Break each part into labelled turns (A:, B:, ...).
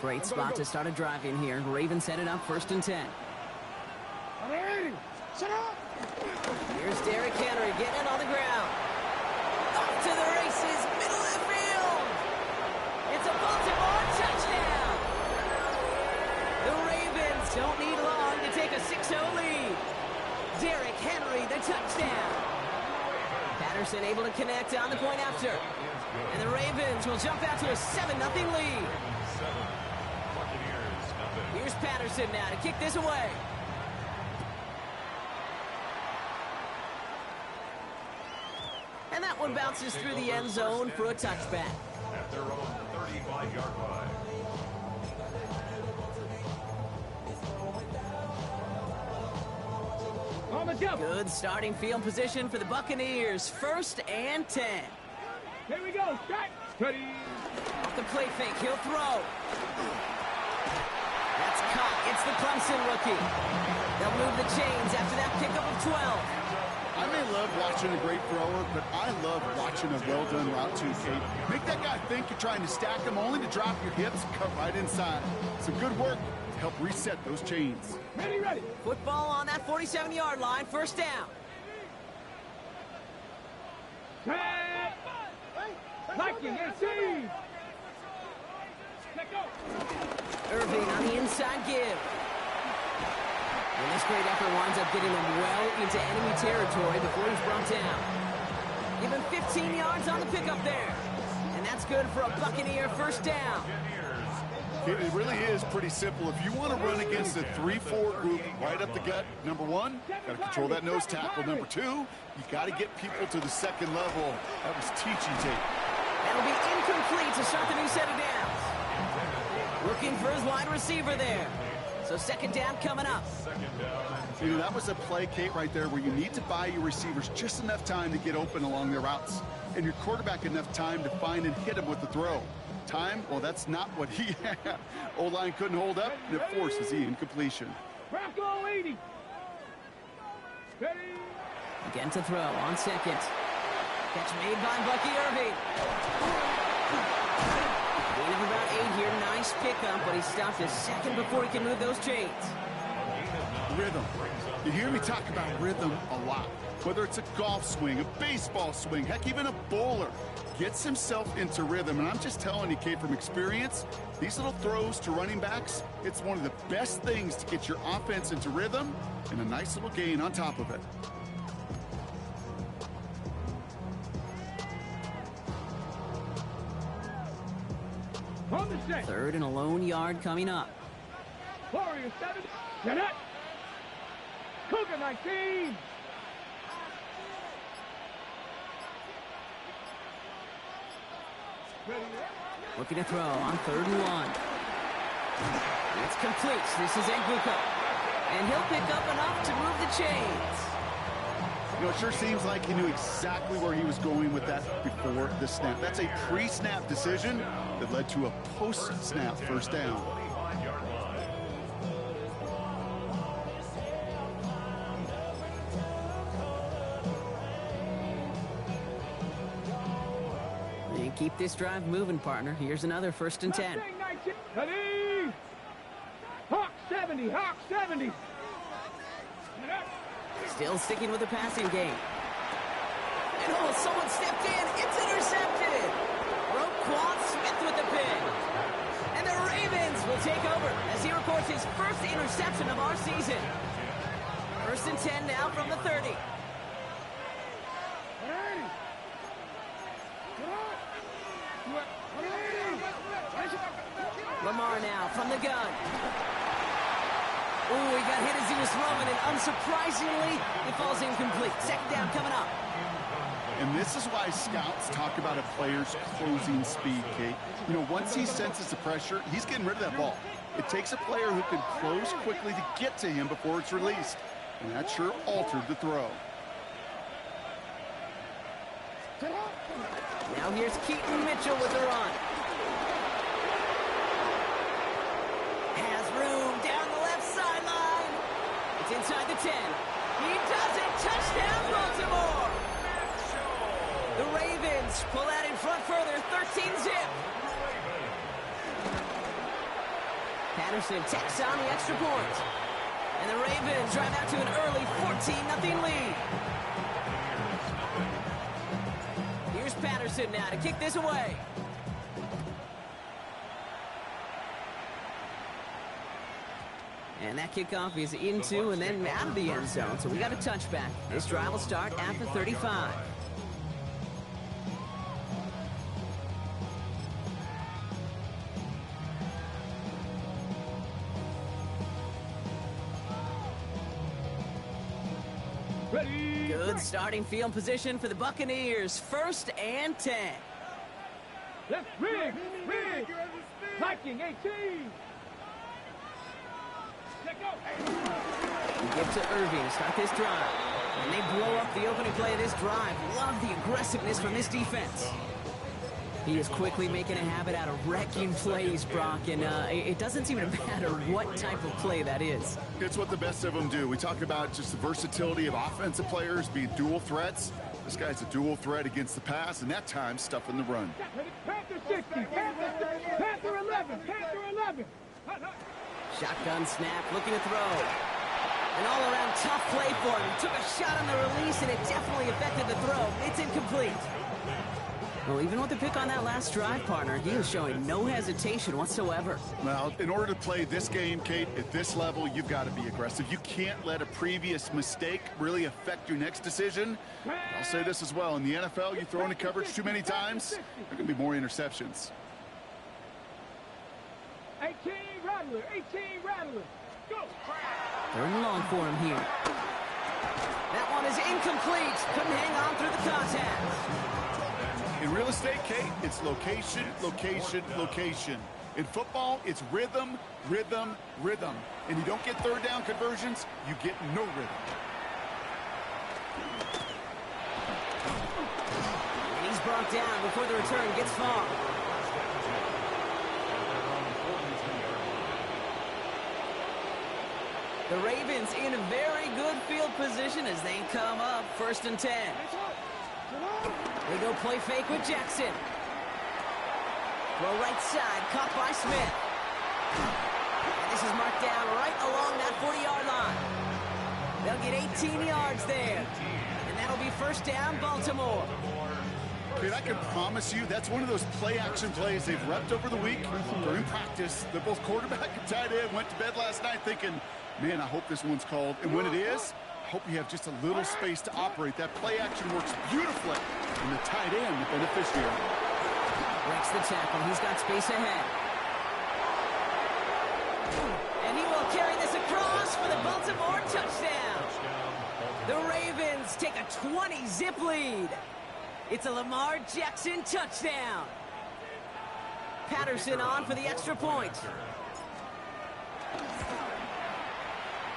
A: Great spot to start a drive in here. Ravens set it up 1st and 10. Here's Derrick Henry getting it on the ground. Off to the races, middle of the field. It's a Baltimore touchdown. The Ravens don't need long to take a 6-0 lead. Derrick Henry, the touchdown. Patterson able to connect on the point after. And the Ravens will jump out to a 7-0 lead. Here's Patterson now to kick this away. And that one bounces through the end zone for a touchback.
B: At their own 35-yard line.
A: Good starting field position for the Buccaneers. 1st and 10.
C: Here we go. Strike. Ready.
A: Off the play fake, he'll throw. That's caught. It's the Clemson rookie. They'll move the chains after that pickup of 12.
D: I may love watching a great thrower, but I love watching a well-done route too, Kate. Make that guy think you're trying to stack him only to drop your hips and cut right inside. Some good work to help reset those chains.
C: Ready, ready.
A: Football on that 47-yard line, 1st down.
C: Liking and see. Let go.
A: Irving on the inside give. And this great effort winds up getting him well into enemy territory before he's brought down. Give him 15 yards on the pickup there. And that's good for a Buccaneer 1st down.
D: It really is pretty simple. If you want to run against a 3-4 group right up the gut, number one, got to control that nose tackle. Number two, you got to get people to the second level. That was teaching tape.
A: That'll be incomplete to start the new set of downs. Looking for his wide receiver there. So 2nd down coming up.
D: You know, that was a play, Kate, right there where you need to buy your receivers just enough time to get open along their routes. And your quarterback enough time to find and hit him with the throw. Time, well, that's not what he had. O-line couldn't hold up, and it forces the incompletion.
C: Bronco 80. Ready.
A: Again to throw on 2nd. Catch made by Bucky Irving. Gain of about 8 here. Nice pickup, but he stopped a second before he can move those chains.
D: Rhythm. You hear me talk about rhythm a lot. Whether it's a golf swing, a baseball swing, heck, even a bowler. Gets himself into rhythm, and I'm just telling you, Kate, from experience, these little throws to running backs, it's one of the best things to get your offense into rhythm and a nice little gain on top of it.
C: On the set.
A: 3rd and a lone yard coming up.
C: Warrior 7. Get it. Cougar 19.
A: Looking to throw on 3rd and 1. It's complete. This is Nguka. And he'll pick up enough to move the chains.
D: You know, it sure seems like he knew exactly where he was going with that before the snap. That's a pre-snap decision that led to a post-snap 1st down.
A: And keep this drive moving, partner. Here's another 1st and 10.
C: Ready. Hawk 70. Hawk 70.
A: Still sticking with the passing game. And oh, someone stepped in. It's intercepted. Roquan Smith with the pick. And the Ravens will take over as he records his 1st interception of our season. 1st and 10 now from the 30. Lamar now from the gun. Oh, he got hit as he was throwing, and unsurprisingly, it falls incomplete. 2nd down coming up.
D: And this is why scouts talk about a player's closing speed, Kate. You know, once he senses the pressure, he's getting rid of that ball. It takes a player who can close quickly to get to him before it's released. And that sure altered the throw.
A: Now here's Keaton Mitchell with the run. Has room down the left sideline. It's inside the 10. He does it. Touchdown, Baltimore. The Ravens pull out in front further, 13-zip. Patterson tacks on the extra point. And the Ravens drive out to an early 14-0 lead. Here's Patterson now to kick this away. And that kickoff is into and then out of the end zone. So we got a touchback. This drive will start after 35.
C: Ready.
A: Good starting field position for the Buccaneers. 1st and 10.
C: Let's rig. Viking 18. Let go.
A: We get to Irving to start this drive. And they blow up the opening play of this drive. Love the aggressiveness from this defense. He is quickly making a habit out of wrecking plays, Brock, and it doesn't seem to matter what type of play that is.
D: It's what the best of them do. We talk about just the versatility of offensive players being dual threats. This guy's a dual threat against the pass, and that time stuffing the run.
C: Panther 60. Panther 11. Panther 11.
A: Shotgun snap, looking to throw. An all-around tough play for him. Took a shot on the release, and it definitely affected the throw. It's incomplete. Well, even with the pick on that last drive, partner, he was showing no hesitation whatsoever.
D: Well, in order to play this game, Kate, at this level, you've got to be aggressive. You can't let a previous mistake really affect your next decision. I'll say this as well. In the NFL, you throw into coverage too many times, there are going to be more interceptions.
C: 18 Rattler. 18 Rattler. Go.
A: 3rd and long for him here. That one is incomplete. Couldn't hang on through the contact.
D: In real estate, Kate, it's location, location, location. In football, it's rhythm, rhythm, rhythm. And you don't get 3rd down conversions, you get no rhythm.
A: And he's brought down before the return gets far. The Ravens in a very good field position as they come up 1st and 10. They go play fake with Jackson. Throw right side, caught by Smith. And this is marked down right along that 40-yard line. They'll get 18 yards there. And that'll be 1st down, Baltimore.
D: Kate, I can promise you that's one of those play-action plays they've repped over the week. During practice, the both quarterback and tight end went to bed last night thinking, man, I hope this one's called. And when it is, I hope you have just a little space to operate. That play action works beautifully. And the tight end, the beneficiary.
A: Breaks the tackle. He's got space ahead. And he will carry this across for the Baltimore touchdown. The Ravens take a 20-zip lead. It's a Lamar Jackson touchdown. Patterson on for the extra point.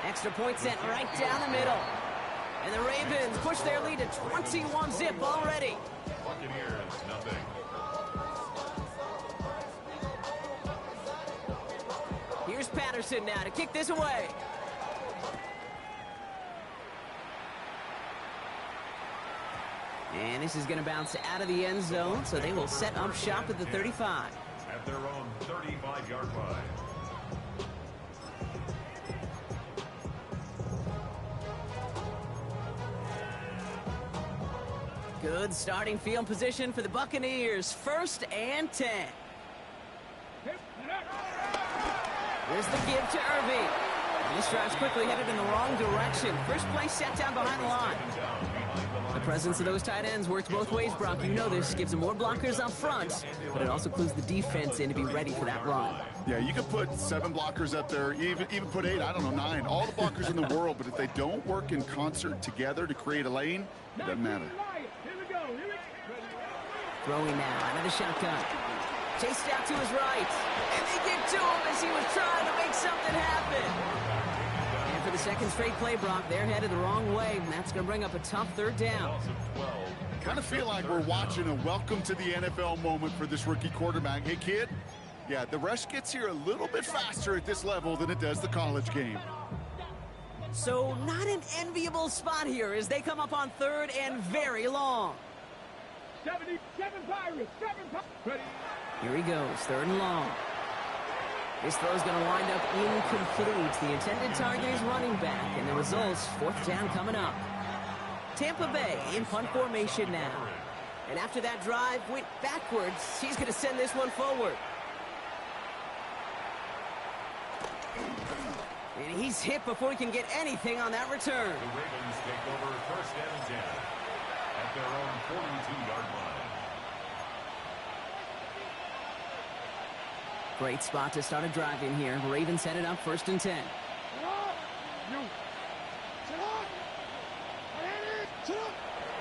A: Extra point sent right down the middle. And the Ravens push their lead to 21-zip already.
B: Buccaneers, nothing.
A: Here's Patterson now to kick this away. And this is going to bounce out of the end zone, so they will set up shop at the 35.
B: At their own 35-yard line.
A: Good starting field position for the Buccaneers. 1st and 10. There's the give to Irving. And this drive's quickly headed in the wrong direction. First play set down behind the line. The presence of those tight ends works both ways, Brock. You know this. Gives them more blockers up front, but it also clues the defense in to be ready for that run.
D: Yeah, you could put 7 blockers up there, even put 8, I don't know, 9. All the blockers in the world, but if they don't work in concert together to create a lane, it doesn't matter.
A: Throwing now, another shotgun. Chased out to his right. And they get to him as he was trying to make something happen. And for the second straight play, Brock, they're headed the wrong way, and that's going to bring up a tough 3rd down.
D: Kind of feel like we're watching a welcome to the NFL moment for this rookie quarterback. Hey, kid, yeah, the rush gets here a little bit faster at this level than it does the college game.
A: So not an enviable spot here as they come up on 3rd and very long.
C: 77 Pirates. 7 Pirates. Ready.
A: Here he goes, 3rd and long. This throw's going to wind up incomplete. The intended target is running back, and the result's 4th down coming up. Tampa Bay in punt formation now. And after that drive went backwards, he's going to send this one forward. And he's hit before he can get anything on that return.
B: The Ravens take over 1st and 10 at their own 42-yard line.
A: Great spot to start a drive in here. Ravens headed up 1st and 10.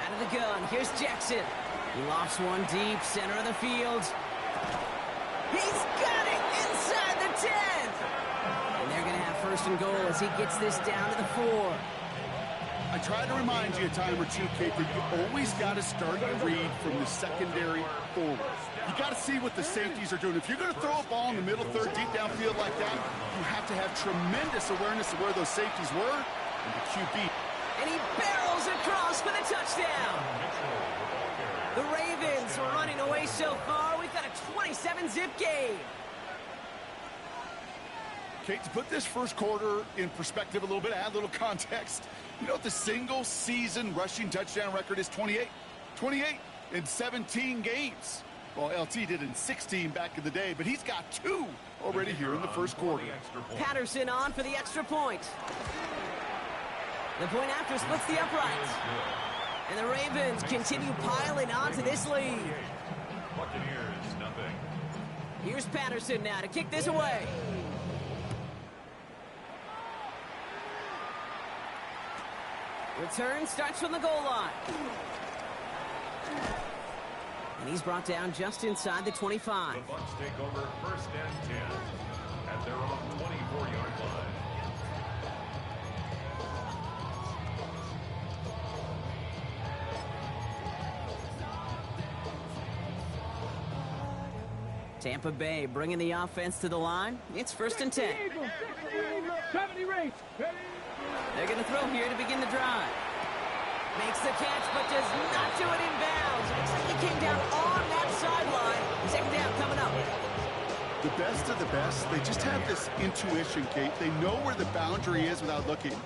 A: Out of the gun, here's Jackson. He lofts one deep, center of the field. He's got it inside the 10. And they're going to have 1st and goal as he gets this down to the 4.
D: I try to remind you a time or two, Kate, that you always got to start your read from the secondary forward. You got to see what the safeties are doing. If you're going to throw a ball in the middle third, deep downfield like that, you have to have tremendous awareness of where those safeties were and the QB.
A: And he barrels across for the touchdown. The Ravens are running away so far. We've got a 27-zip game.
D: Kate, to put this first quarter in perspective a little bit, add a little context. You know what the single-season rushing touchdown record is? 28. 28 in 17 games. Well, LT did in 16 back in the day, but he's got 2 already here in the first quarter.
A: Patterson on for the extra point. The point after splits the uprights. And the Ravens continue piling on to this lead.
B: Buccaneers, nothing.
A: Here's Patterson now to kick this away. Return starts from the goal line. And he's brought down just inside the 25.
B: The Bucs take over 1st and 10 at their own 24-yard line.
A: Tampa Bay bringing the offense to the line. It's 1st and 10. They're going to throw here to begin the drive. Makes the catch, but does not do it in bounds. It looks like he came down on that sideline. 2nd down coming up.
D: The best of the best, they just have this intuition, Kate. They know where the boundary is without looking.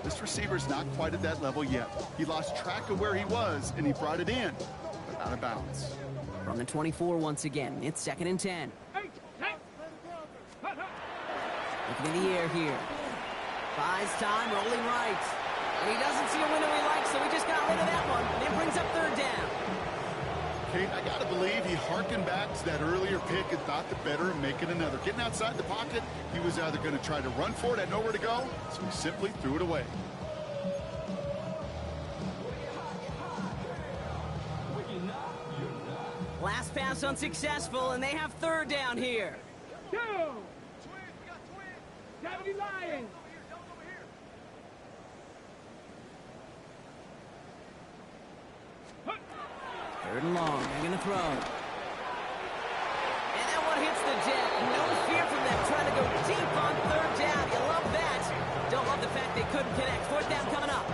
D: This receiver's not quite at that level yet. He lost track of where he was, and he brought it in, but out of bounds.
A: From the 24 once again, it's 2nd and 10. Looking in the air here. Buys time, rolling right. And he doesn't see a window he likes, so he just got rid of that one. And it brings up 3rd down.
D: Kate, I got to believe he harkened back to that earlier pick and thought the better of making another. Getting outside the pocket, he was either going to try to run for it, had nowhere to go, so he simply threw it away.
A: Last pass unsuccessful, and they have 3rd down here.
C: Lions.
A: 3rd and long, they're going to throw. And that one hits the deck. No fear from them trying to go deep on 3rd down. You love that. Don't love the fact they couldn't connect. 4th down coming up.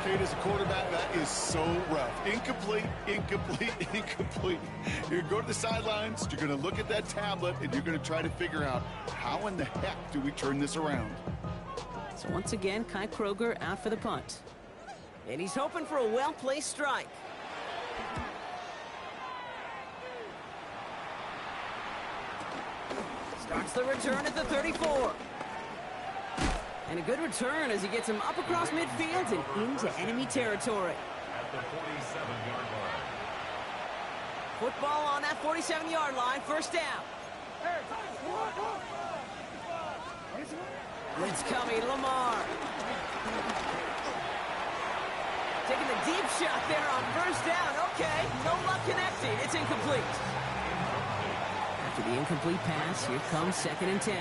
D: Kate, as a quarterback, that is so rough. Incomplete, incomplete, incomplete. You're going to go to the sidelines, you're going to look at that tablet, and you're going to try to figure out how in the heck do we turn this around.
A: So once again, Kai Kroger out for the punt. And he's hoping for a well-placed strike. Starts the return at the 34. And a good return as he gets him up across midfield and into enemy territory.
B: At the 47-yard line.
A: Football on that 47-yard line, 1st down. Blitz coming, Lamar. Taking the deep shot there on 1st down. Okay, no luck connecting. It's incomplete. After the incomplete pass, here comes 2nd and 10.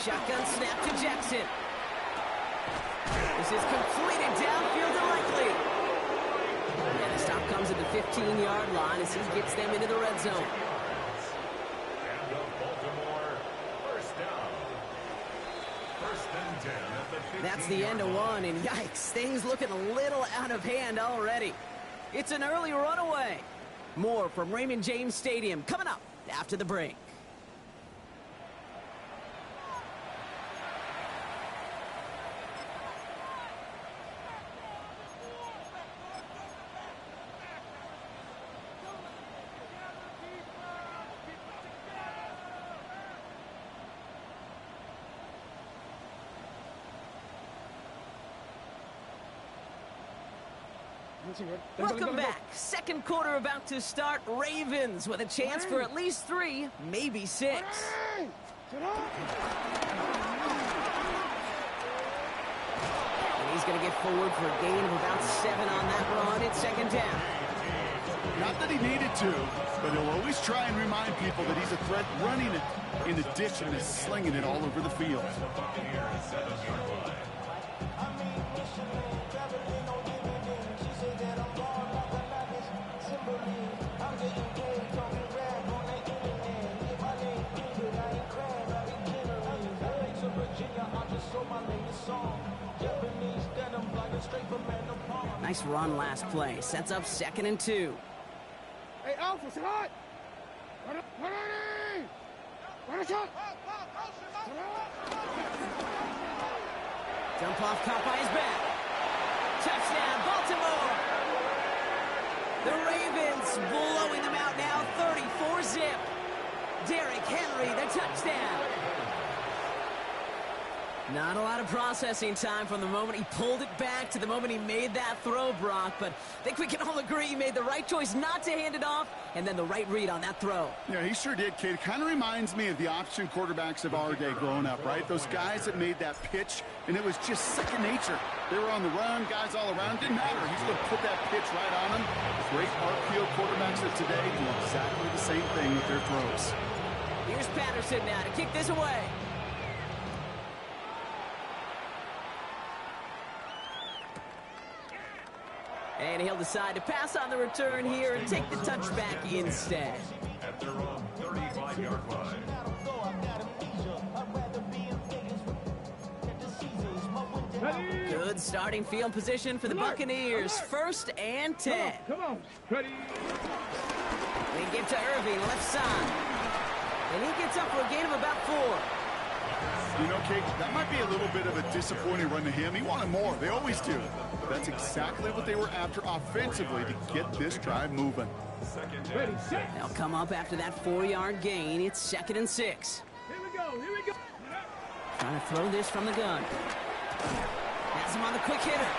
A: Shotgun snap to Jackson. This is completed downfield to Likely. And the stop comes at the 15-yard line as he gets them into the red zone.
B: And the Baltimore 1st down. 1st
A: That's the end of one, and yikes, things looking a little out of hand already. It's an early runaway. More from Raymond James Stadium coming up after the break. Welcome back. Second quarter about to start. Ravens with a chance for at least 3, maybe 6. And he's going to get forward for a gain of about 7 on that run. It's second down.
D: Not that he needed to, but he'll always try and remind people that he's a threat running it in addition to slinging it all over the field.
A: Nice run last play. Sets up 2nd and 2.
C: Hey, Alpha, it's hot!
A: Dump off caught by his back. Touchdown, Baltimore! The Ravens blowing them out now, 34-zip. Derrick Henry, the touchdown. Not a lot of processing time from the moment he pulled it back to the moment he made that throw, Brock, but I think we can all agree he made the right choice not to hand it off, and then the right read on that throw.
D: Yeah, he sure did, kid. Kind of reminds me of the option quarterbacks of our day growing up, right? Those guys that made that pitch, and it was just second nature. They were on the run, guys all around. Didn't matter. He's going to put that pitch right on them. Great outfield quarterbacks of today do exactly the same thing with their throws.
A: Here's Patterson now to kick this away. And he'll decide to pass on the return here and take the touchback instead.
B: At their own 35-yard line.
A: Good starting field position for the Buccaneers. 1st and 10.
C: Come on. Ready.
A: They give to Irving, left side. And he gets up for a gain of about 4.
D: You know, Kate, that might be a little bit of a disappointing run to him. He wanted more. They always do. But that's exactly what they were after offensively to get this drive moving.
C: Ready, set.
A: They'll come up after that 4-yard gain. It's 2nd and 6.
C: Here we go. Here we go.
A: Trying to throw this from the gun. Has him on the quick hitter.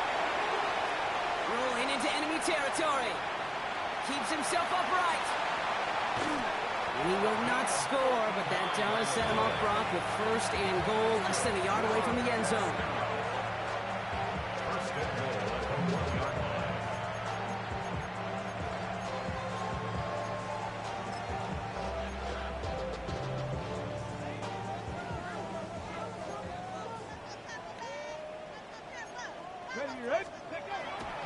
A: Rolling into enemy territory. Keeps himself upright. And he will not score, but that does set him up, Brock, with 1st and goal, less than a yard away from the end zone.
B: First and goal at the 1-yard line.
C: Ready.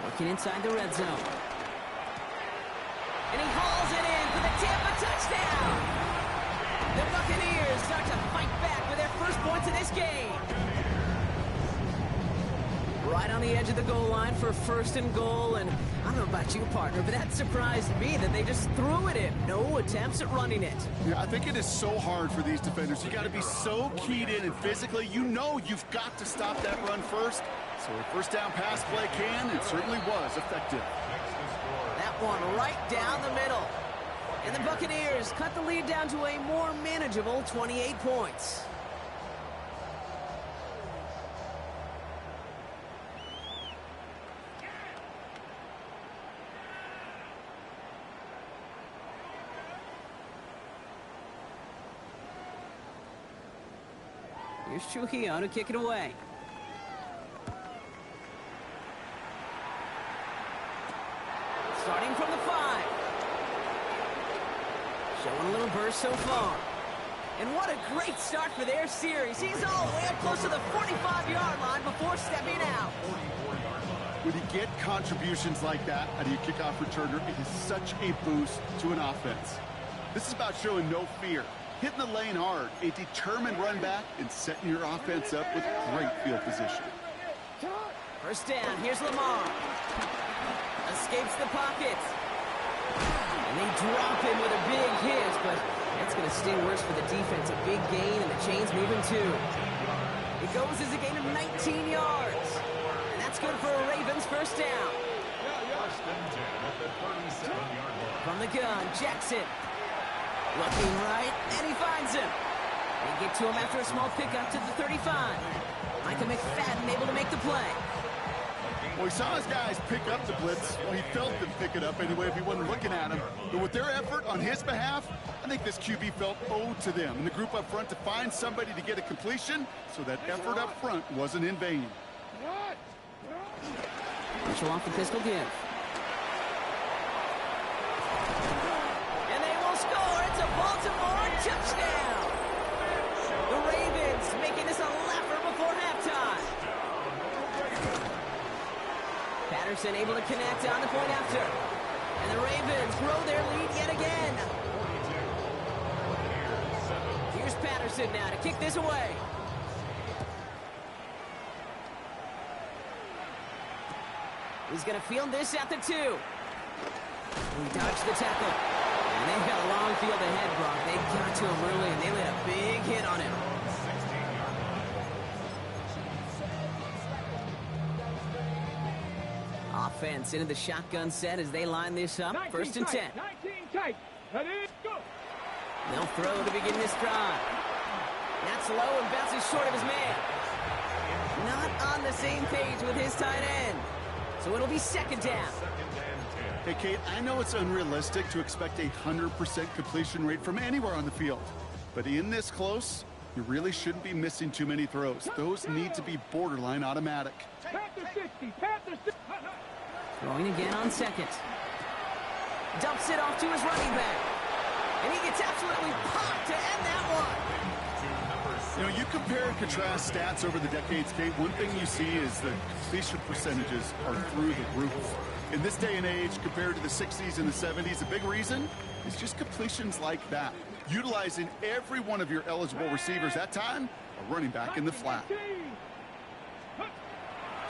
A: Working inside the red zone. And he hauls it in for the Tampa touchdown. The Buccaneers start to fight back with their first points of this game. Right on the edge of the goal line for 1st and goal, and I don't know about you, partner, but that surprised me that they just threw it in. No attempts at running it.
D: Yeah, I think it is so hard for these defenders. You got to be so keyed in, and physically, you know you've got to stop that run first. So a 1st down pass play can, and certainly was effective.
A: That one right down the middle. And the Buccaneers cut the lead down to a more manageable 28 points. Here's Trujillo to kick it away. Starting from the 5. Showing a little burst so far. And what a great start for their series. He's all the way up close to the 45-yard line before stepping out.
D: When you get contributions like that out of your kickoff returner, it is such a boost to an offense. This is about showing no fear. hitting the lane hard, a determined run back, and setting your offense up with great field position.
A: First down, here's Lamar. Escapes the pocket. And they drop him with a big hit, but that's going to sting worse for the defense. A big gain, and the chain's moving too. It goes as a gain of 19 yards. And that's good for a Ravens first down. From the gun, Jackson. Looking right, and he finds him. They get to him after a small pickup to the 35. Micah McFadden able to make the play.
D: Well, he saw his guys pick up the blitz. Well, he felt them pick it up anyway if he wasn't looking at him. But with their effort on his behalf, I think this QB felt owed to them and the group up front to find somebody to get a completion, so that effort up front wasn't in vain.
A: Mitchell off the pistol give. And they will score. It's a Baltimore touchdown. The Ravens making this a laugher before halftime. Patterson able to connect on the point after. And the Ravens grow their lead yet again. Here's Patterson now to kick this away. He's going to field this at the 2. He dodged the tackle. And they've got a long field ahead, Brock. They got to him early, and they laid a big hit on him. Offense into the shotgun set as they line this up. First and 10.
C: 19 tight. Ready, go.
A: They'll throw to begin this drive. That's low and bounces short of his man. Not on the same page with his tight end. So it'll be second down.
D: Hey, Kate, I know it's unrealistic to expect a 100% completion rate from anywhere on the field. But in this close, you really shouldn't be missing too many throws. Those need to be borderline automatic.
C: Panther 60. Panther 60.
A: Throwing again on second. Dumps it off to his running back. And he gets absolutely popped to end that one.
D: You know, you compare and contrast stats over the decades, Kate. One thing you see is the completion percentages are through the roof. In this day and age, compared to the 60s and the 70s, a big reason is just completions like that. Utilizing every one of your eligible receivers. That time, a running back in the flat.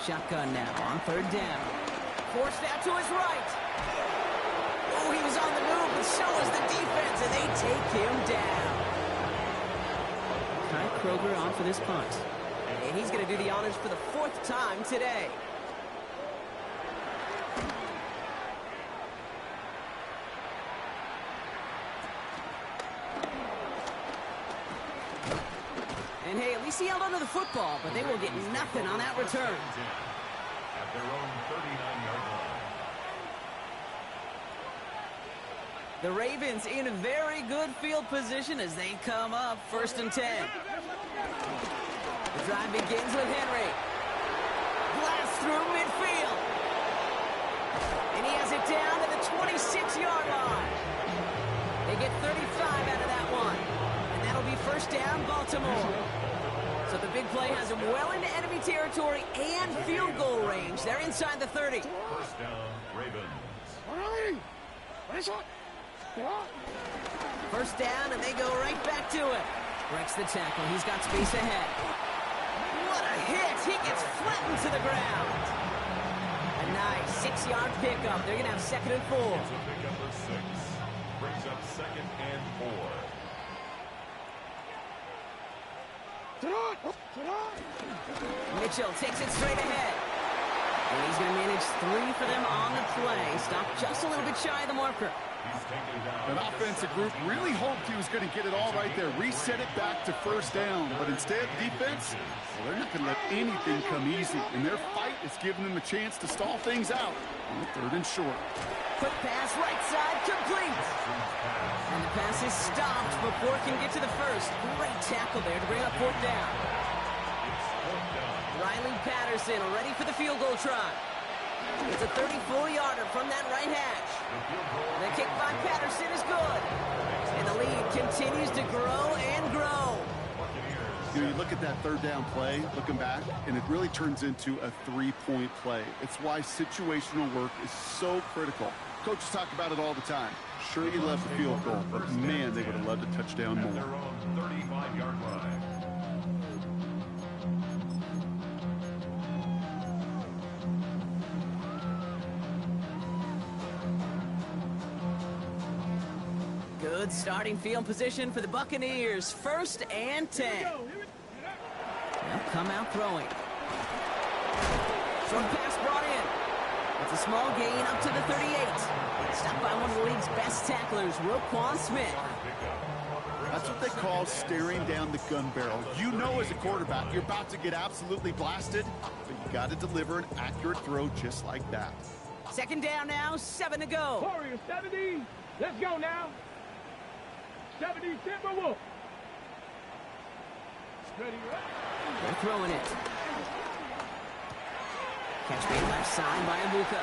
A: Shotgun now on third down. Forced out to his right. Oh, he was on the move, but so was the defense, and they take him down. Kai Kroger on for this punt. And he's going to do the honors for the 4th time today. And hey, at least he held onto the football, but they will get nothing on that return.
B: At their own 39-yard line.
A: The Ravens in a very good field position as they come up first and 10. The drive begins with Henry. Blast through midfield. And he has it down to the 26-yard line. They get 35 out of that one. And that'll be first down, Baltimore. So the big play has them well into enemy territory and field goal range. They're inside the 30.
B: First down, Ravens.
A: First down, and they go right back to it. Breaks the tackle. He's got space ahead. What a hit. He gets flattened to the ground. A nice 6-yard pickup. They're going to have second and 4.
B: It's a pickup for 6. Brings up second and 4.
A: Mitchell takes it straight ahead. And he's going to manage 3 for them on the play. Stopped just a little bit shy of the marker.
D: An offensive group really hoped he was going to get it all right there. Reset it back to first down. But instead, defense, well, they're not going to let anything come easy. And their fight is giving them a chance to stall things out on the 3rd and short.
A: Quick pass, right side, complete. And the pass is stopped before it can get to the first. Great tackle there to bring up 4th down. Riley Patterson ready for the field goal try. It's a 34-yarder from that right hash. The kick by Patterson is good. And the lead continues to grow and grow.
D: You know, you look at that 3rd down play, looking back, and it really turns into a 3-point play. It's why situational work is so critical. coaches talk about it all the time. Sure, you love the field goal, but man, they would have loved a touchdown
B: At their
D: more.
B: own 35-yard line.
A: Good starting field position for the Buccaneers. 1st and 10. They'll come out throwing. Short pass brought in. It's a small gain up to the 38. Stopped by one of the league's best tacklers, Roquan Smith.
D: That's what they call staring down the gun barrel. You know as a quarterback, you're about to get absolutely blasted, but you got to deliver an accurate throw just like that.
A: 2nd down now, 7 to go.
C: Warriors 70. Let's go now. 70 Timberwolves. Ready,
A: They're throwing it. Catch made left side by Abuka.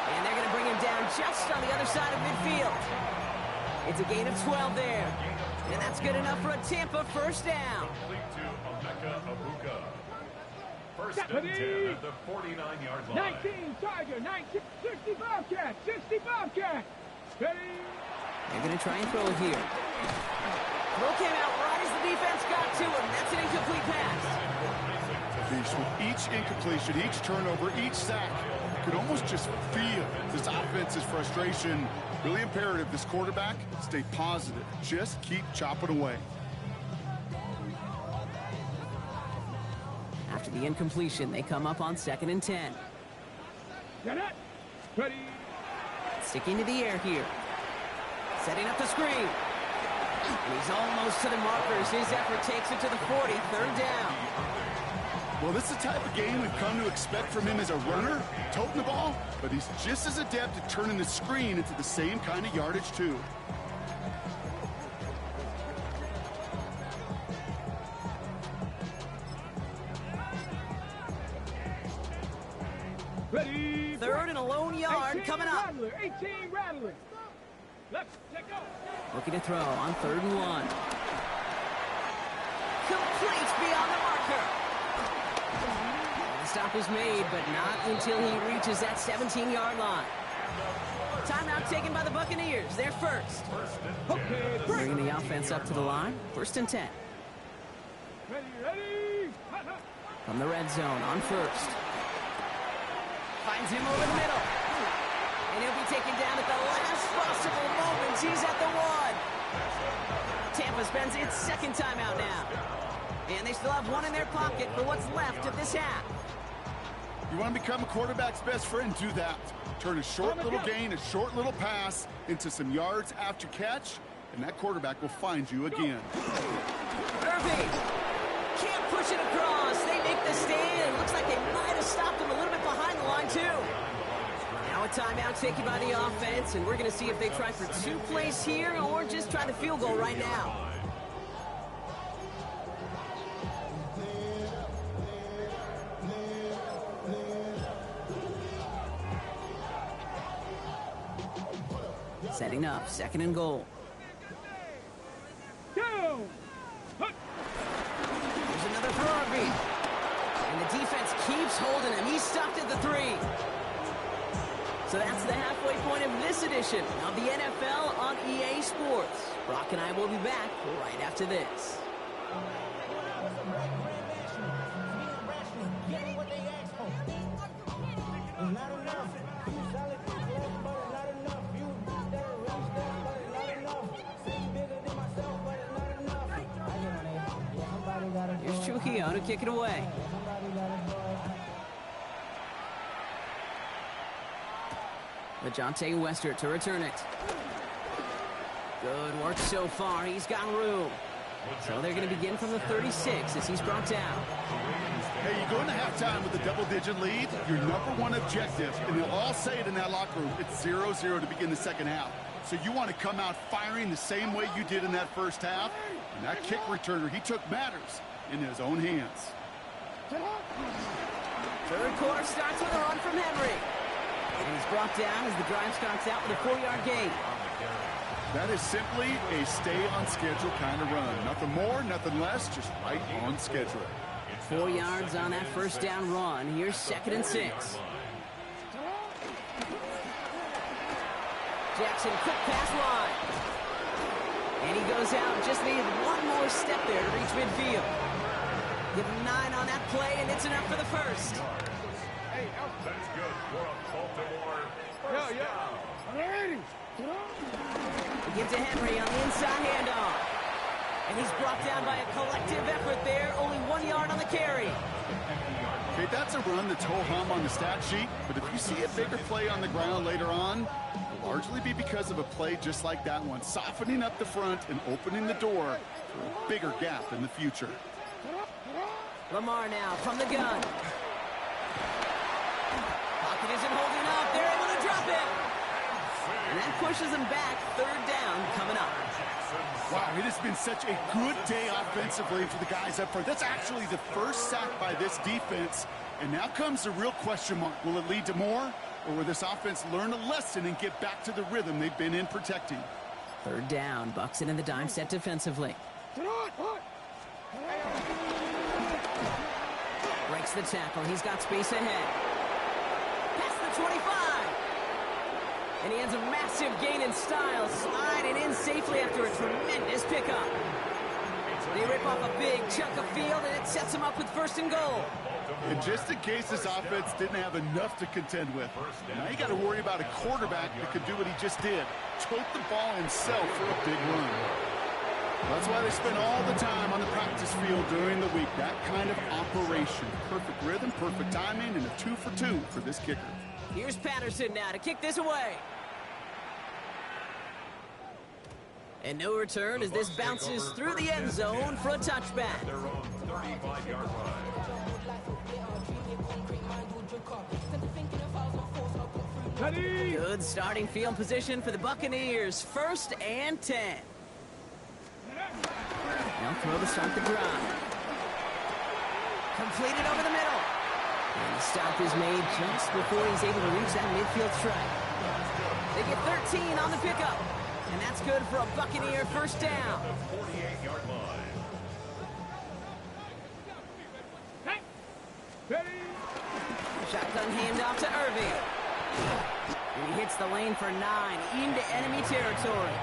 A: And they're going to bring him down just on the other side of midfield. It's a gain of 12 there. And that's good enough for a Tampa 1st down.
B: Complete to Emeka Abuka. 1st and 10 at the 49-yard line.
C: 19 Tiger, 19, 60 Bobcat, 60 Bobcat. Ready?
A: They're going to try and throw it here. Throw came out right as the defense got to him. That's an incomplete pass.
D: With each incompletion, each turnover, each sack, you could almost just feel this offense's frustration. Really imperative, this quarterback, stay positive. Just keep chopping away.
A: After the incompletion, they come up on 2nd and 10.
C: Get it. Ready?
A: Sticking to the air here. Setting up the screen. And he's almost to the markers. His effort takes it to the 40. 3rd down.
D: Well, this is the type of game we've come to expect from him as a runner, toting the ball, but he's just as adept at turning the screen into the same kind of yardage, too.
C: Ready?
A: 3rd and a lone yard coming up.
C: Rattler, 18 Rattler. Let's take off.
A: Looking to throw on 3rd and 1. Complete beyond the marker. The stop was made, but not until he reaches that 17-yard line. Timeout taken by the Buccaneers. They're first.
C: Okay, break.
A: Bringing the offense up to the line. 1st and 10.
C: Ready?
A: From the red zone on 1st. Finds him over the middle. And he'll be taken down at the last possible moment. He's at the 1. Tampa spends its 2nd timeout now. And they still have one in their pocket for what's left of this half.
D: You want to become a quarterback's best friend? Do that. Turn a short little gain, a short little pass into some yards after catch, and that quarterback will find you again.
A: Irving can't push it across. They make the stand. Looks like they might have stopped him a little bit behind the line, too. Now a timeout taken by the offense, and we're going to see if they try for 2 plays here or just try the field goal right now. Setting up, 2nd and goal.
C: Go.
A: There's another throw, Irving. And the defense keeps holding him. He's stopped at the 3. So that's the halfway point of this edition of the NFL on EA Sports. Brock and I will be back right after this. Here's Trujillo to kick it away. LeJontay Westert to return it. Good work so far. He's got room. So they're going to begin from the 36 as he's brought down.
D: Hey, you go into halftime with a double-digit lead, your #1 objective, and they'll all say it in that locker room, it's 0-0 to begin the 2nd half. So you want to come out firing the same way you did in that 1st half, and that kick returner, he took matters in his own hands.
A: 3rd quarter starts with a run from Henry. And he's brought down as the drive starts out with a 4-yard gain.
D: That is simply a stay-on-schedule kind of run. Nothing more, nothing less, just right on schedule.
A: 4 yards on that 1st down run. Here's 2nd and 6. Jackson, quick pass wide. And he goes out. Just needed one more step there to reach midfield. Give him 9 on that play, and it's enough for the first.
B: That's good for a Baltimore first down.
A: He gives to Henry on the inside handoff. And he's brought down by a collective effort there. Only 1 yard on the carry.
D: Okay, that's a run that's ho-hum on the stat sheet, but if you see a bigger play on the ground later on, it'll largely be because of a play just like that one, softening up the front and opening the door for a bigger gap in the future.
A: Lamar now from the gun. Pocket isn't holding up. They're able to drop it. And that pushes them back. 3rd down coming up.
D: Wow, it has been such a good day offensively for the guys up front. That's actually the first sack by this defense. And now comes the real question mark. Will it lead to more? Or will this offense learn a lesson and get back to the rhythm they've been in protecting?
A: 3rd down. Bucs in the dime set defensively. Breaks the tackle. He's got space ahead. Past the 25. And he has a massive gain in style, sliding in safely after a tremendous pickup. They rip off a big chunk of field, and it sets him up with 1st and goal.
D: And just in case this offense didn't have enough to contend with, now you got to worry about a quarterback that could do what he just did, tote the ball himself for a big run. That's why they spend all the time on the practice field during the week. That kind of operation. Perfect rhythm, perfect timing, and a 2 for 2 for this kicker.
A: Here's Patterson now to kick this away. And no return as this bounces through the end zone for a touchback.
B: Their own 35-yard line.
A: Good starting field position for the Buccaneers. 1st and 10. Now throw to start the drive. Completed over the middle. And the stop is made just before he's able to reach that midfield strike. They get 13 on the pickup. And that's good for a Buccaneer 1st down.
B: The 48-yard line.
A: Shotgun handoff to Irving. And he hits the lane for 9 into enemy territory.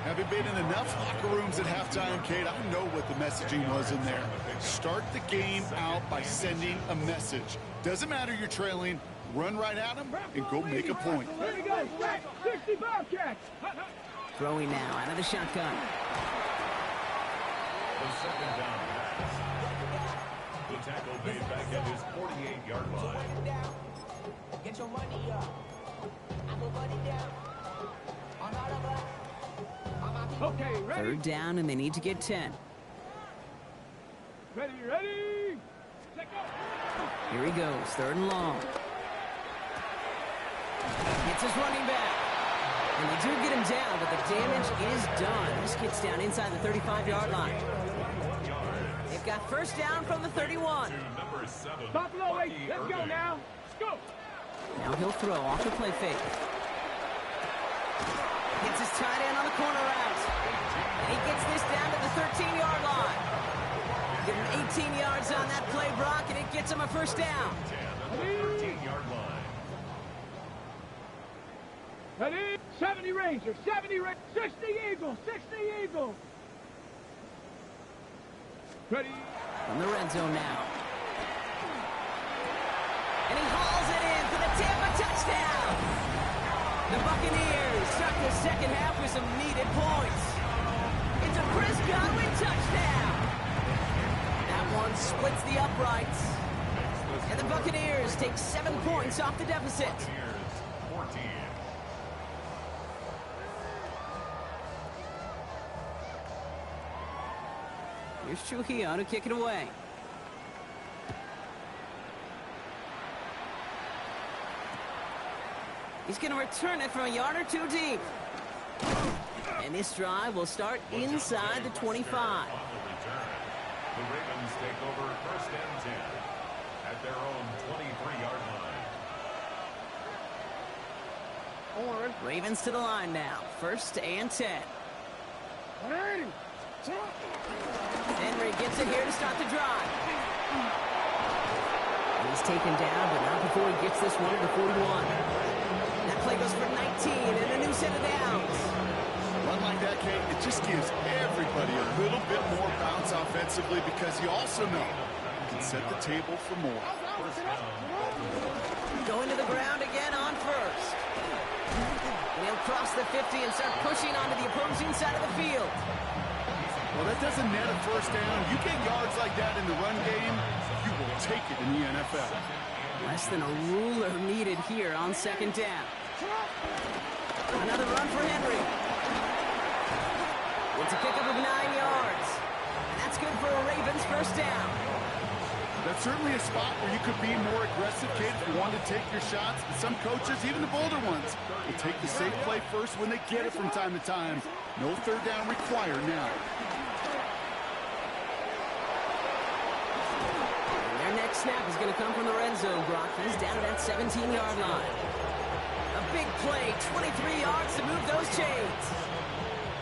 D: Having been in enough locker rooms at halftime, Kate, I know what the messaging was in there. Start the game out by sending a message. Doesn't matter you're trailing, run right at them and go make a point.
C: There you go, 65 catch.
A: Throwing now out of the shotgun.
B: The 2nd down pass. The tackle made back at his 48-yard line.
E: Get your money up. I put money down. I'm out of luck.
C: Okay, ready?
A: 3rd down, and they need to get 10.
C: Ready. Set go.
A: Here he goes, 3rd and long. Gets his running back. And they do get him down, but the damage is done. This gets down inside the 35-yard line. They've got 1st down from the 31.
B: Number 7.
C: Buffalo, wait. Let's go now. Let's go.
A: Now he'll throw off the play fake. Gets his tight end on the corner route. And he gets this down to the 13-yard line. Give him 18 yards on that play, Brock, and it gets him a 1st down.
B: 13-yard line.
C: Ready? 70 Rangers, 70 Rangers, 60 Eagles, 60 Eagles. Ready?
A: From the red zone now. And he hauls it in for the Tampa touchdown. The Buccaneers start the 2nd half with some needed points. It's a Chris Godwin touchdown. That one splits the uprights. And the Buccaneers take 7 points off the deficit.
B: Buccaneers 14.
A: Here's Trujillo to kick it away. He's going to return it from a yard or 2 deep. And this drive will start inside the 25.
B: On the return, the Ravens take over 1st and 10 at their own 23-yard line.
A: Ravens to the line now. 1st and 10. Henry gets it here to start the drive. He's taken down, but not before he gets this one to the 41. That play goes for 19 and a new set of downs.
D: Run like that, Kate, it just gives everybody a little bit more bounce offensively because you also know you can set the table for more.
A: Going to the ground again on first. And he'll cross the 50 and start pushing onto the opposing side of the field.
D: Well, that doesn't net a first down. You get yards like that in the run game, you will take it in the NFL.
A: Less than a ruler needed here on second down. Another run for Henry. It's a pickup of 9 yards. And that's good for a Ravens first down.
D: That's certainly a spot where you could be more aggressive, kid, if you want to take your shots. And some coaches, even the bolder ones, will take the safe play first when they get it from time to time. No third down required now.
A: And their next snap is going to come from the red zone, Brock. He's down at that 17-yard line. A big play, 23 yards to move those chains.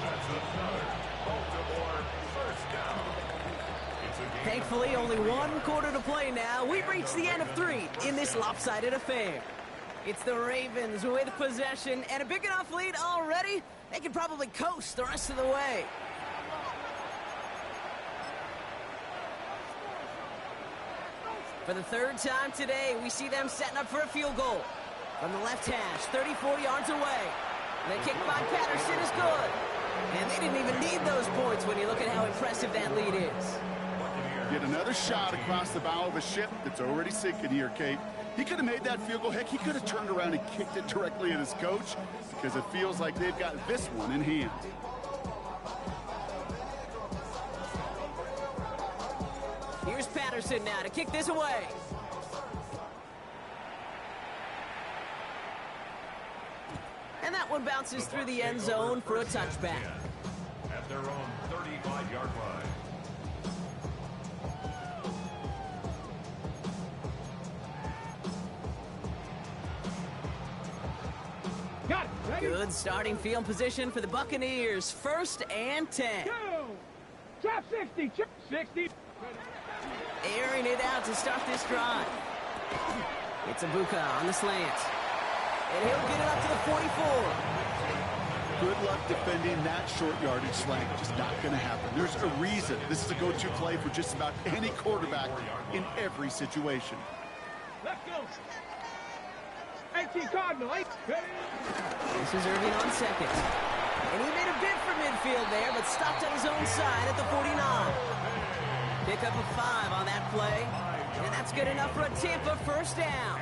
B: That's another Baltimore first down.
A: Thankfully, only one quarter to play now. We've reached the end of 3 in this lopsided affair. It's the Ravens with possession and a big enough lead already. They can probably coast the rest of the way. For the third time today, we see them setting up for a field goal. From the left hash, 34 yards away. The kick by Patterson is good. And they didn't even need those points when you look at how impressive that lead is.
D: Get another shot across the bow of a ship that's already sinking here, Kate. He could have made that field goal. Heck, he could have turned around and kicked it directly at his coach because it feels like they've got this one in hand.
A: Here's Patterson now to kick this away. And that one bounces through the end zone for a touchback.
B: At their own 35-yard line.
C: Got it. Ready?
A: Good starting field position for the Buccaneers. 1st and 10.
C: Go. Trap 60. Trap 60.
A: Airing it out to start this drive. It's Ibuka on the slant. And he'll get it up to the 44.
D: Good luck defending that short yardage slant. Just not going to happen. There's a reason this is a go-to play for just about any quarterback in every situation.
C: Let's go. 18 Cardinal. 8.
A: This is Irving on second. And he made a bid for midfield there, but stopped on his own side at the 49. Pick up a 5 on that play. And that's good enough for a Tampa first down.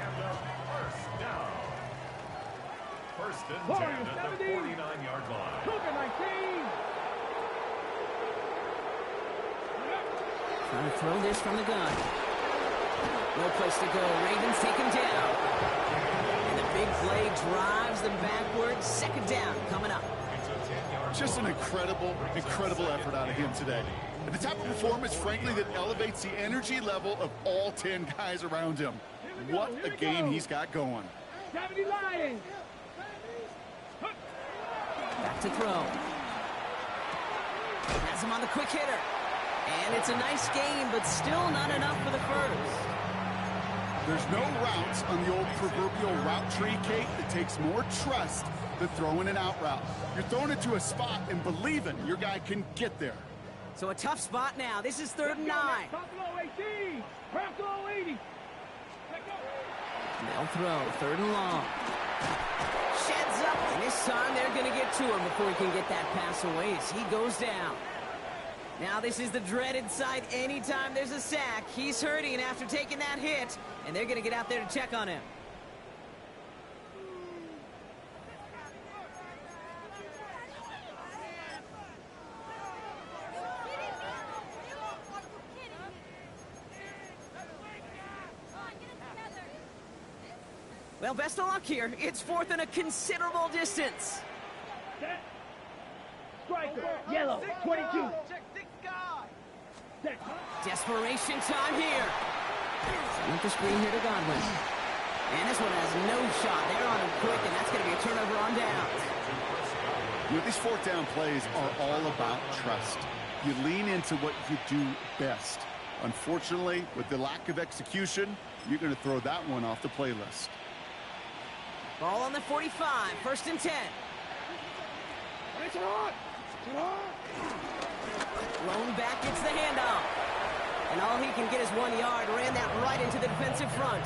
B: First and 10 at the 49-yard line.
C: Cougar 19.
A: Trying to throw this from the gun. No place to go. Ravens take him down. And the big play drives them backwards. Second down coming up.
D: Just an incredible effort out of him today. And the type of performance, frankly, that elevates the energy level of all 10 guys around him. What a game he's got going.
C: 70 Lions.
A: Back to throw. Has him on the quick hitter. And it's a nice game, but still not enough for the first.
D: There's no routes on the old proverbial route tree, Kate, that takes more trust than throwing an out route. You're throwing it to a spot and believing your guy can get there.
A: So a tough spot now. This is 3rd and 9.
C: Buffalo 18. Buffalo 80.
A: They'll throw. 3rd and long. Sheds up. And this time they're going to get to him before he can get that pass away as he goes down. Now this is the dreaded sight anytime there's a sack. He's hurting after taking that hit, and they're going to get out there to check on him. Well, best of luck here. It's 4th and a considerable distance.
C: Set. Striker. Yellow. 22. Set.
A: Desperation time here. With the screen here to Godwin. And this one has no shot. They're on him quick, and that's going to be a turnover on downs.
D: You know, these 4th down plays are all about trust. You lean into what you do best. Unfortunately, with the lack of execution, you're going to throw that one off the playlist.
A: Ball on the 45, 1st and 10. Lone back gets the handoff. And all he can get is 1 yard. Ran that right into the defensive front.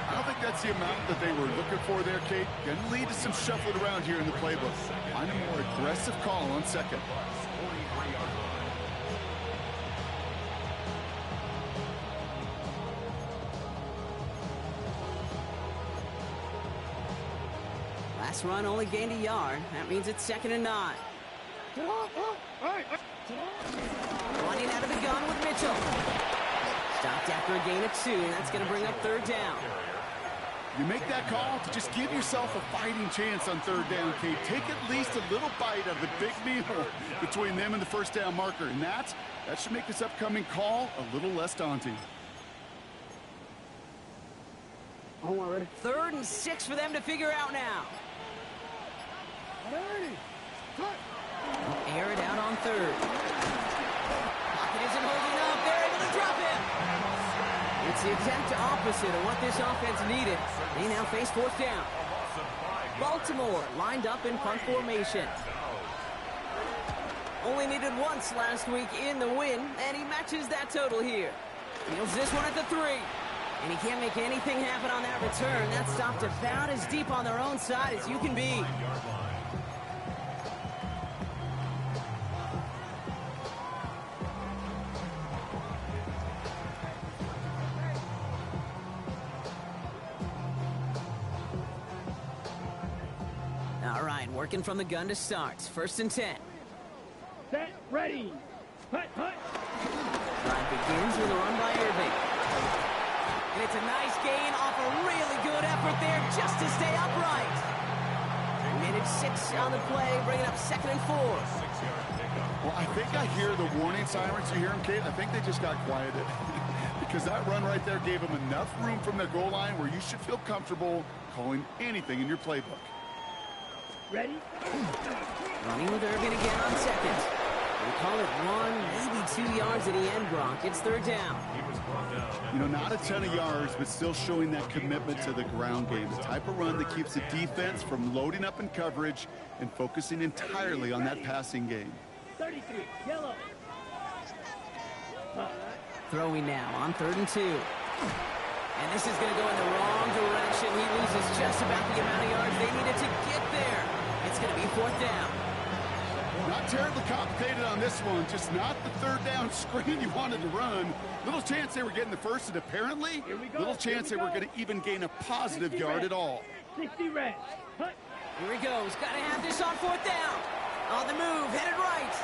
D: I don't think that's the amount that they were looking for there, Kate. Going to lead to some shuffling around here in the playbook. Find a more aggressive call on 2nd.
A: Last run only gained a yard. That means it's 2nd and 9. Running out of the gun with Mitchell. Stopped after a gain of 2, and that's going to bring up 3rd down.
D: You make that call to just give yourself a fighting chance on 3rd down, Kate. Take at least a little bite of the big meal between them and the 1st down marker, and that should make this upcoming call a little less daunting.
A: 3rd and 6 for them to figure out now. Air it out on 3rd. Pocket isn't holding up. They're able to drop it. It's the exact opposite of what this offense needed. They now face 4th down. Baltimore lined up in punt formation. Only needed once last week in the win, and he matches that total here. Fields this one at the 3. And he can't make anything happen on that return. That stopped about as deep on their own side as you can be. All right, working from the gun to start. 1st and 10.
C: Set, ready. Hut, hut.
A: Drive begins with a run by Irving. And it's a nice gain off a really good effort there just to stay upright. Managed 6 on the play, bringing up 2nd and 4.
D: Well, I think I hear the warning sirens. You hear them, Kate? I think they just got quieted. Because that run right there gave them enough room from their goal line where you should feel comfortable calling anything in your playbook.
C: Ready?
A: Running with Irving again on 2nd. We call it 1, maybe 2 yards at the end, Brock. It's 3rd down.
D: You know, not a ton of yards, but still showing that commitment to the ground game. The type of run that keeps the defense from loading up in coverage and focusing entirely on that passing game.
C: 33, yellow.
A: Throwing now on 3rd and 2. And this is going to go in the wrong direction. He loses just about the amount of yards they needed to get there. It's going to be 4th down.
D: Not terribly complicated on this one, just not the 3rd down screen you wanted to run. Little chance they were getting the 1st, and apparently, little chance they were going to even gain a positive yard at all.
C: 60 red. Hut.
A: Here he goes. Got to have this on 4th down. On the move, headed right.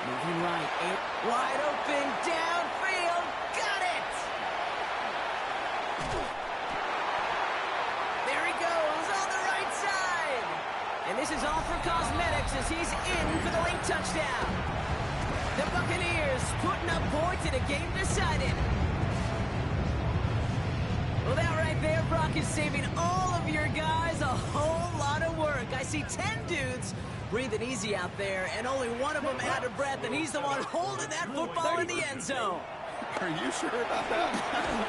A: Moving right. Wide open, downfield. Got it! There he goes on the right side. And this is all for cosmetics as he's in for the late touchdown. The Buccaneers putting up points in a game decided. Well, that right there, Brock, is saving all of your guys a whole lot of work. I see 10 dudes breathing easy out there, and only one of them out of breath, and he's the one holding that football in the end zone.
D: Are you sure about that?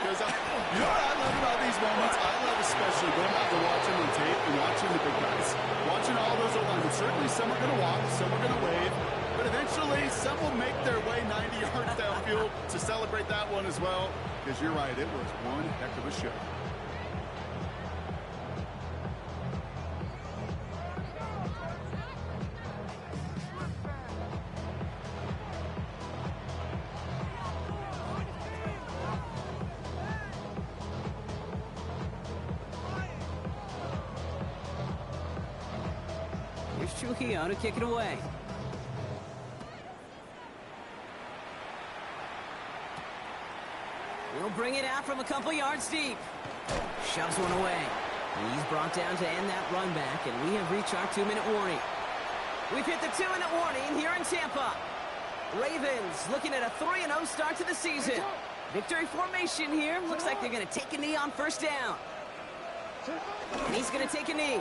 D: Because you know what I love about these moments? I love especially going back and watching on tape and watching the big guys. Watching all those O-linemen. Certainly some are going to walk, some are going to wave, but eventually some will make their way 90 yards downfield to celebrate that one as well. Because you're right, it was one heck of a show.
A: Here's Trujillo to kick it away. He'll bring it out from a couple yards deep. Shoves one away. He's brought down to end that run back, and we have reached our 2-minute warning. We've hit the 2-minute warning here in Tampa. Ravens looking at a 3-0 start to the season. Victory formation here. Looks like they're going to take a knee on 1st down. And he's going to take a knee.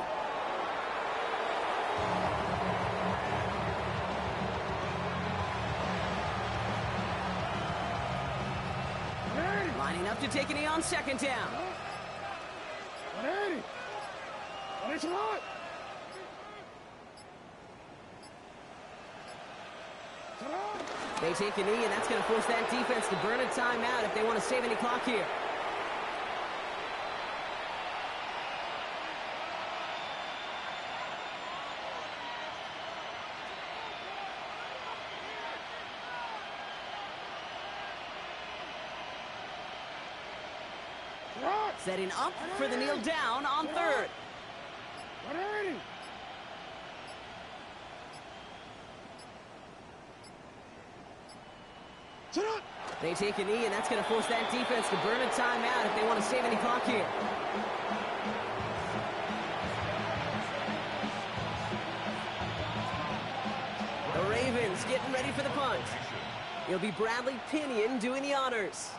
A: Lining up to take a knee on 2nd down.
C: Thanks a lot.
A: They take a knee, and that's going to force that defense to burn a timeout if they want to save any clock here. Setting up for the kneel down on third. They take a knee, and that's going to force that defense to burn a timeout if they want to save any clock here. The Ravens getting ready for the punt. It'll be Bradley Pinion doing the honors.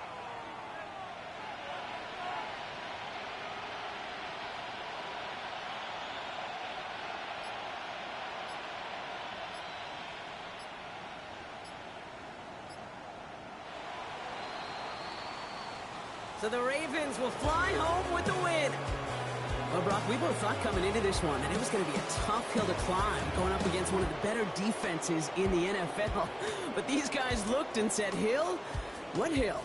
A: So the Ravens will fly home with the win. Well, Brock, we both thought coming into this one that it was going to be a tough hill to climb, going up against one of the better defenses in the NFL. But these guys looked and said, Hill? What hill?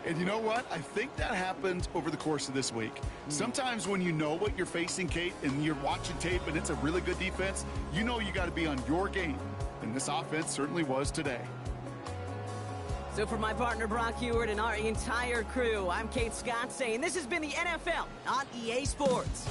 D: And you know what? I think that happened over the course of this week. Sometimes when you know what you're facing, Kate, and you're watching tape and it's a really good defense, you know you got to be on your game. And this offense certainly was today.
A: So for my partner Brock Heward and our entire crew, I'm Kate Scott saying this has been the NFL on EA Sports.